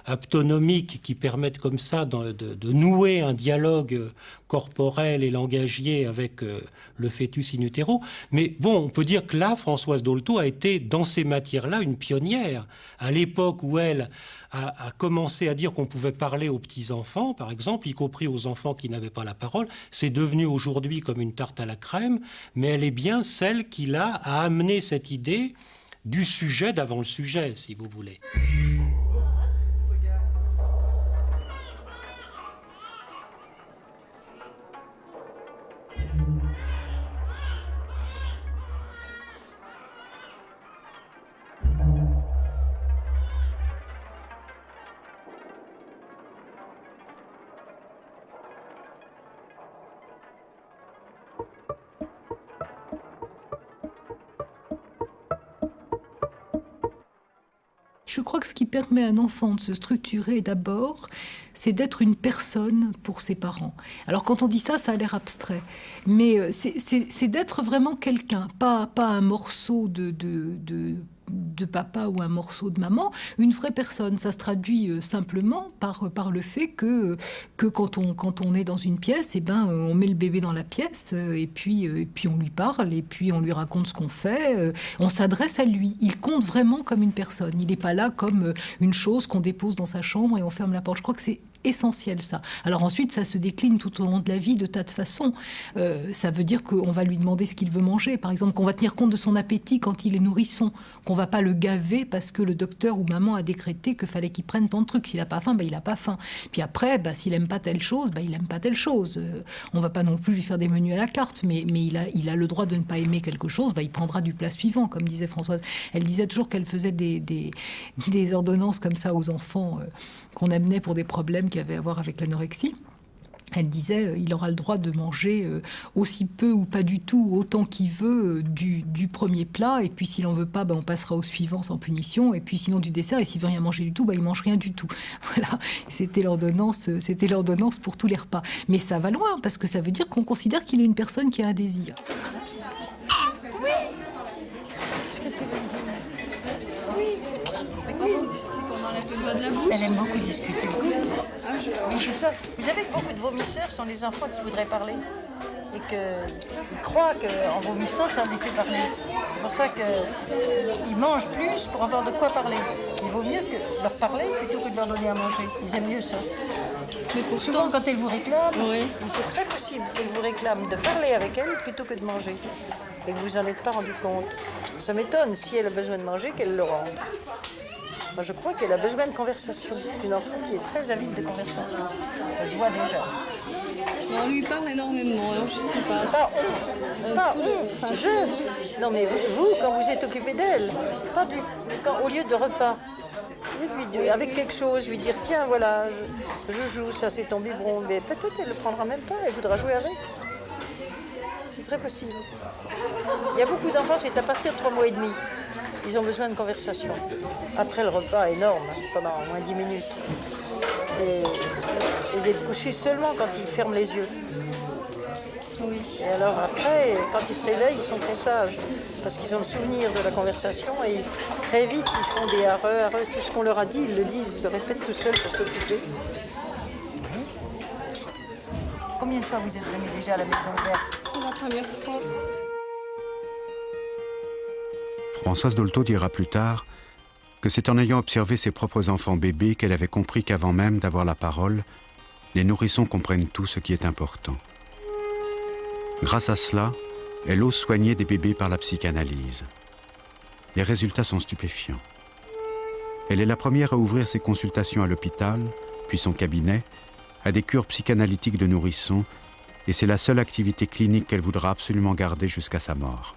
aptonomiques qui permettent comme ça de nouer un dialogue corporel et langagier avec le fœtus in utero. Mais bon, on peut dire que là, Françoise Dolto a été, dans ces matières-là, une pionnière. À l'époque où elle a commencé à dire qu'on pouvait parler aux petits-enfants, par exemple, y compris aux enfants qui n'avaient pas la parole, c'est devenu aujourd'hui comme une tarte à la crème, mais elle est bien celle qui, là, a amené cette idée du sujet d'avant le sujet, si vous voulez. Je crois que ce qui permet à un enfant de se structurer d'abord, c'est d'être une personne pour ses parents. Alors quand on dit ça, ça a l'air abstrait, mais c'est d'être vraiment quelqu'un, pas un morceau de papa ou un morceau de maman, une vraie personne. Ça se traduit simplement par le fait que quand on est dans une pièce, on met le bébé dans la pièce et puis on lui parle et puis on lui raconte ce qu'on fait. On s'adresse à lui. Il compte vraiment comme une personne. Il n'est pas là comme une chose qu'on dépose dans sa chambre et on ferme la porte. Je crois que c'est essentiel, ça. Alors ensuite, ça se décline tout au long de la vie de tas de façons. Ça veut dire qu'on va lui demander ce qu'il veut manger. Par exemple, qu'on va tenir compte de son appétit quand il est nourrisson. Qu'on va pas le gaver parce que le docteur ou maman a décrété qu'il fallait qu'il prenne tant de trucs. S'il a pas faim, il a pas faim. Puis après, s'il aime pas telle chose, il aime pas telle chose. On va pas non plus lui faire des menus à la carte, mais il a le droit de ne pas aimer quelque chose. Il prendra du plat suivant, comme disait Françoise. Elle disait toujours qu'elle faisait des ordonnances comme ça aux enfants qu'on amenait pour des problèmes qu'il y avait à voir avec l'anorexie. Elle disait il aura le droit de manger aussi peu ou pas du tout, autant qu'il veut du premier plat, et puis s'il en veut pas, on passera au suivant sans punition, et puis sinon du dessert, et s'il veut rien manger du tout, il mange rien du tout. Voilà, c'était l'ordonnance pour tous les repas. Mais ça va loin, parce que ça veut dire qu'on considère qu'il est une personne qui a un désir. Oui. Qu'est-ce que tu veux me dire? Oui. Mais quand on discute, on enlève le doigt de la bouche. Elle aime beaucoup discuter. Ah, Oui, c'est ça. Vous savez que beaucoup de vomisseurs sont les enfants qui voudraient parler. Et qu'ils croient qu'en vomissant, ça les fait parler. C'est pour ça qu'ils mangent plus pour avoir de quoi parler. Il vaut mieux que leur parler plutôt que de leur donner à manger. Ils aiment mieux ça. Mais pourtant, souvent, quand elles vous réclament, oui, c'est très possible qu'elles vous réclament de parler avec elles plutôt que de manger. Et que vous n'en êtes pas rendu compte. Ça m'étonne, si elle a besoin de manger, qu'elle le rende. Moi, je crois qu'elle a besoin de conversation. C'est une enfant qui est très avide de conversation. Ça se voit déjà. On lui parle énormément, alors je sais pas. Non, mais vous, quand vous êtes occupé d'elle, au lieu de repas, avec quelque chose, lui dire tiens, voilà, je joue, ça c'est ton biberon, mais peut-être elle le prendra même pas, elle voudra jouer avec. C'est très possible. Il y a beaucoup d'enfants, c'est à partir de 3 mois et demi. Ils ont besoin de conversation. Après le repas énorme, pendant au moins 10 minutes. Et d'être couchés seulement quand ils ferment les yeux. Oui. Et alors après, quand ils se réveillent, ils sont très sages. Parce qu'ils ont le souvenir de la conversation et très vite, ils font des arreux. Tout ce qu'on leur a dit, ils le disent, ils le répètent tout seuls pour s'occuper. Combien de fois vous êtes venus déjà à la maison verte? C'est la première fois. Françoise Dolto dira plus tard que c'est en ayant observé ses propres enfants bébés qu'elle avait compris qu'avant même d'avoir la parole, les nourrissons comprennent tout ce qui est important. Grâce à cela, elle ose soigner des bébés par la psychanalyse. Les résultats sont stupéfiants. Elle est la première à ouvrir ses consultations à l'hôpital, puis son cabinet, à des cures psychanalytiques de nourrissons, et c'est la seule activité clinique qu'elle voudra absolument garder jusqu'à sa mort.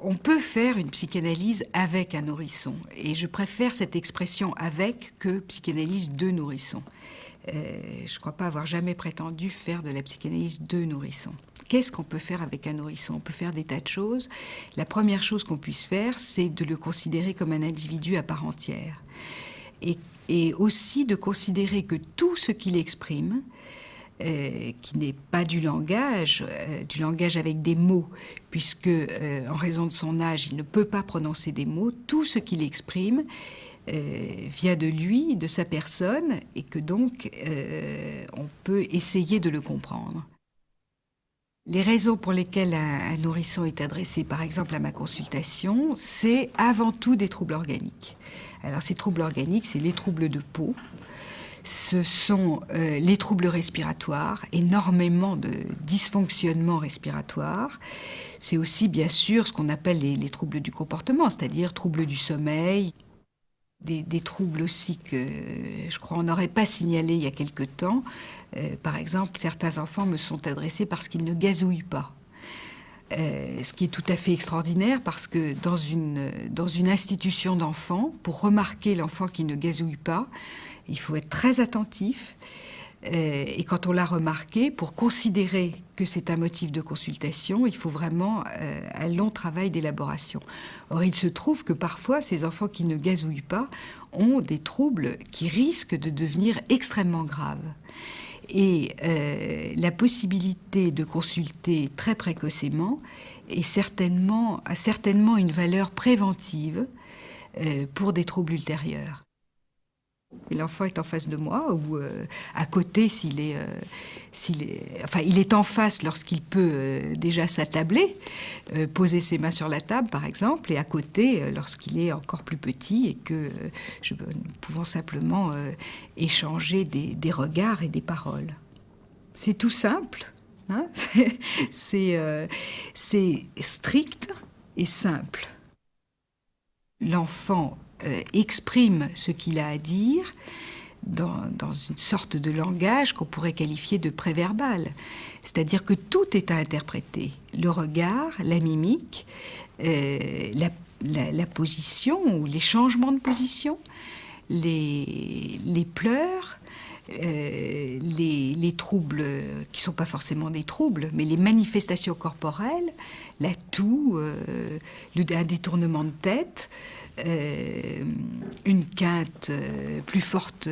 On peut faire une psychanalyse avec un nourrisson, et je préfère cette expression « avec » que psychanalyse de nourrisson. Je ne crois pas avoir jamais prétendu faire de la psychanalyse de nourrisson. Qu'est-ce qu'on peut faire avec un nourrisson? On peut faire des tas de choses. La première chose qu'on puisse faire, c'est de le considérer comme un individu à part entière. Et aussi de considérer que tout ce qu'il exprime, qui n'est pas du langage avec des mots, puisque en raison de son âge, il ne peut pas prononcer des mots, tout ce qu'il exprime vient de lui, de sa personne, et que donc on peut essayer de le comprendre. Les raisons pour lesquelles un nourrisson est adressé, par exemple, à ma consultation, c'est avant tout des troubles organiques. Alors ces troubles organiques, c'est les troubles de peau, ce sont les troubles respiratoires, énormément de dysfonctionnements respiratoires. C'est aussi, bien sûr, ce qu'on appelle les troubles du comportement, c'est-à-dire troubles du sommeil, des troubles aussi que je crois on n'aurait pas signalé il y a quelque temps. Par exemple, certains enfants me sont adressés parce qu'ils ne gazouillent pas. Ce qui est tout à fait extraordinaire parce que dans une institution d'enfants, pour remarquer l'enfant qui ne gazouille pas, il faut être très attentif. Et quand on l'a remarqué, pour considérer que c'est un motif de consultation, il faut vraiment un long travail d'élaboration. Or, il se trouve que parfois, ces enfants qui ne gazouillent pas ont des troubles qui risquent de devenir extrêmement graves. Et la possibilité de consulter très précocement a certainement une valeur préventive pour des troubles ultérieurs. L'enfant est en face de moi ou à côté il est en face lorsqu'il peut déjà s'attabler, poser ses mains sur la table par exemple, et à côté lorsqu'il est encore plus petit et que nous pouvons simplement échanger des regards et des paroles. C'est tout simple, hein. C'est strict et simple. L'enfant exprime ce qu'il a à dire dans une sorte de langage qu'on pourrait qualifier de préverbal. C'est-à-dire que tout est à interpréter. Le regard, la mimique, la position ou les changements de position, les pleurs, les troubles qui ne sont pas forcément des troubles, mais les manifestations corporelles, la toux, un détournement de tête, une quinte plus forte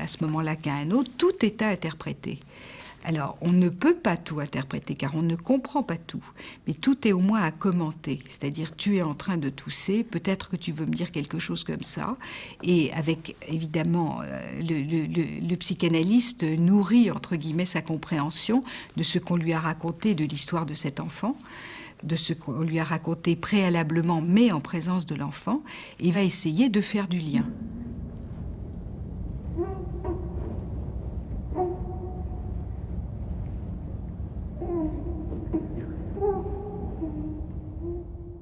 à ce moment-là qu'à un autre, tout est à interpréter. Alors, on ne peut pas tout interpréter car on ne comprend pas tout, mais tout est au moins à commenter. C'est-à-dire, tu es en train de tousser, peut-être que tu veux me dire quelque chose comme ça, et avec, évidemment, le psychanalyste nourrit, entre guillemets, sa compréhension de ce qu'on lui a raconté de l'histoire de cet enfant, de ce qu'on lui a raconté préalablement, mais en présence de l'enfant, et va essayer de faire du lien.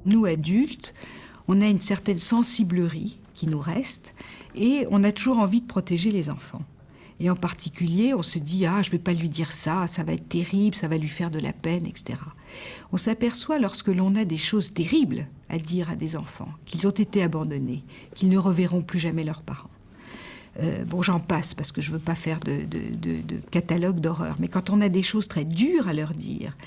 Nous, adultes, on a une certaine sensiblerie qui nous reste, et on a toujours envie de protéger les enfants. Et en particulier, on se dit « Ah, je ne vais pas lui dire ça, ça va être terrible, ça va lui faire de la peine, etc. » On s'aperçoit lorsque l'on a des choses terribles à dire à des enfants, qu'ils ont été abandonnés, qu'ils ne reverront plus jamais leurs parents. J'en passe parce que je ne veux pas faire de catalogue d'horreur, mais quand on a des choses très dures à leur dire,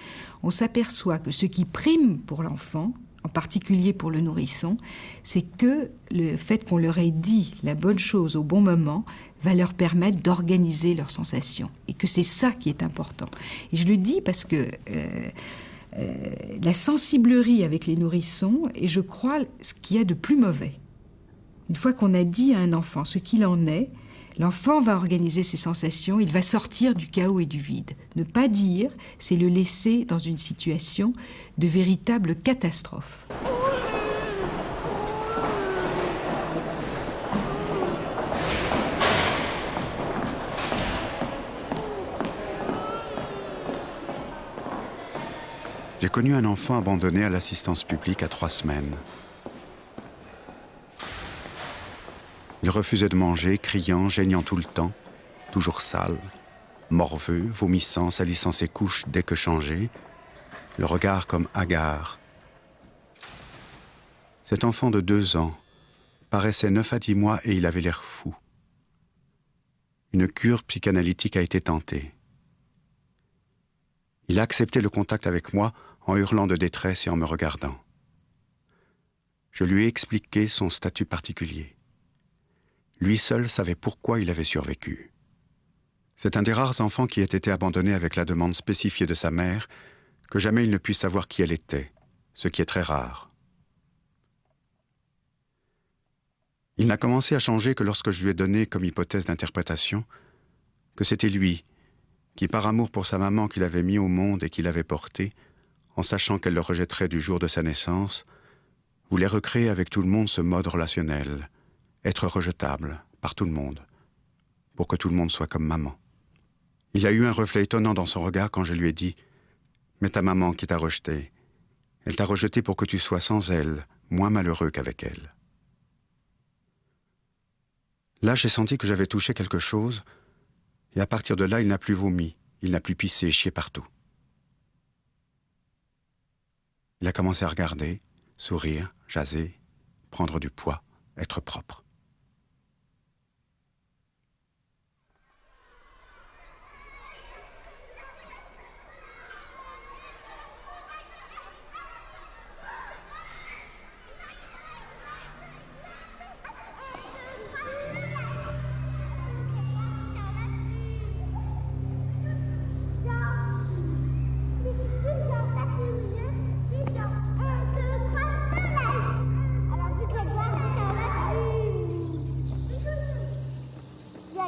on s'aperçoit que ce qui prime pour l'enfant, en particulier pour le nourrisson, c'est que le fait qu'on leur ait dit la bonne chose au bon moment va leur permettre d'organiser leurs sensations. Et que c'est ça qui est important. Et je le dis parce que la sensiblerie avec les nourrissons est, je crois, ce qu'il y a de plus mauvais. Une fois qu'on a dit à un enfant ce qu'il en est, l'enfant va organiser ses sensations, il va sortir du chaos et du vide. Ne pas dire, c'est le laisser dans une situation de véritable catastrophe. J'ai connu un enfant abandonné à l'assistance publique à 3 semaines. Il refusait de manger, criant, geignant tout le temps, toujours sale, morveux, vomissant, salissant ses couches dès que changé, le regard comme hagard. Cet enfant de 2 ans paraissait 9 à 10 mois et il avait l'air fou. Une cure psychanalytique a été tentée. Il a accepté le contact avec moi en hurlant de détresse et en me regardant. Je lui ai expliqué son statut particulier. Lui seul savait pourquoi il avait survécu. C'est un des rares enfants qui ait été abandonné avec la demande spécifiée de sa mère que jamais il ne puisse savoir qui elle était, ce qui est très rare. Il n'a commencé à changer que lorsque je lui ai donné comme hypothèse d'interprétation que c'était lui qui, par amour pour sa maman qu'il avait mis au monde et qui l'avait porté, en sachant qu'elle le rejetterait du jour de sa naissance, voulait recréer avec tout le monde ce mode relationnel, être rejetable par tout le monde, pour que tout le monde soit comme maman. Il y a eu un reflet étonnant dans son regard quand je lui ai dit « Mais ta maman qui t'a rejeté, elle t'a rejeté pour que tu sois sans elle, moins malheureux qu'avec elle. » Là, j'ai senti que j'avais touché quelque chose, et à partir de là, il n'a plus vomi, il n'a plus pissé, chié partout. Il a commencé à regarder, sourire, jaser, prendre du poids, être propre.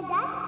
Dad?